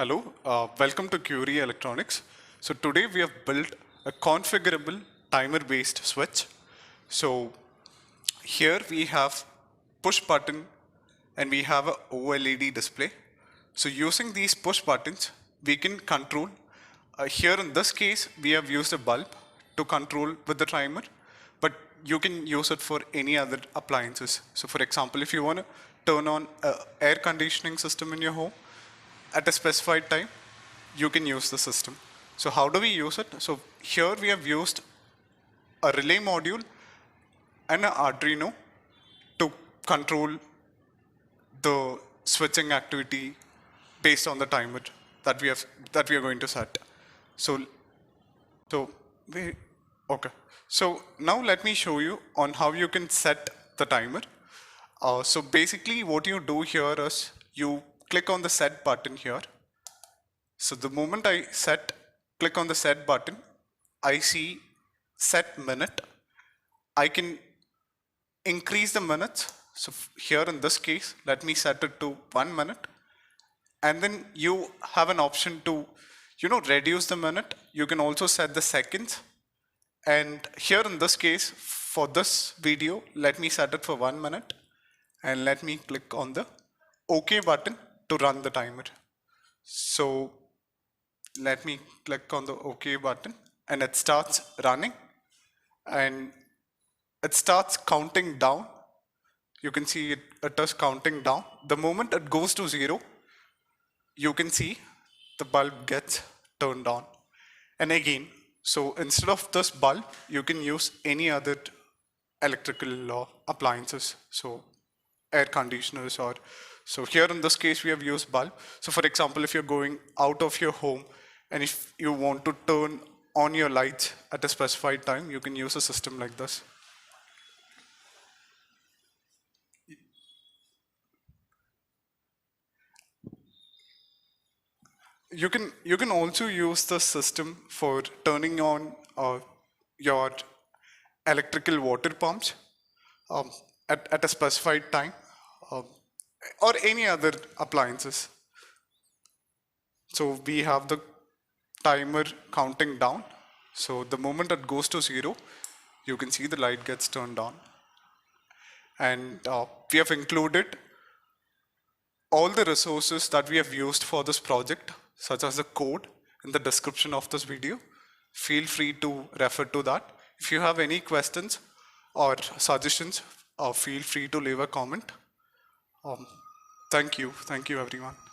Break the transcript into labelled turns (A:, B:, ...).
A: Hello, welcome to Curie Electronics. So today we have built a configurable timer-based switch. So here we have push button and we have a OLED display. So using these push buttons, we can control. Here in this case, we have used a bulb to control with the timer, but you can use it for any other appliances. So for example, if you want to turn on an air conditioning system in your home, at a specified time, you can use the system. So how do we use it? So here we have used a relay module and an Arduino to control the switching activity based on the timer that we are going to set. So now let me show you on how you can set the timer. So basically what you do here is you click on the set button here. So the moment I click on the set button, I see set minute. I can increase the minutes. So here in this case, let me set it to 1 minute. And then you have an option to, reduce the minute. You can also set the seconds. And here in this case, for this video, let me set it for 1 minute. And let me click on the OK button to run the timer. So let me click on the OK button and it starts running and it starts counting down. You can see it is counting down. The moment it goes to 0, you can see the bulb gets turned on. And again, so instead of this bulb, you can use any other electrical appliances. So air conditioners so here in this case, we have used bulb. So for example, if you're going out of your home and if you want to turn on your lights at a specified time, you can use a system like this. You can also use the system for turning on your electrical water pumps at a specified time. Or any other appliances. So we have the timer counting down. So the moment it goes to 0, you can see the light gets turned on. And we have included all the resources that we have used for this project, such as the code in the description of this video. Feel free to refer to that. If you have any questions or suggestions, feel free to leave a comment. Thank you everyone.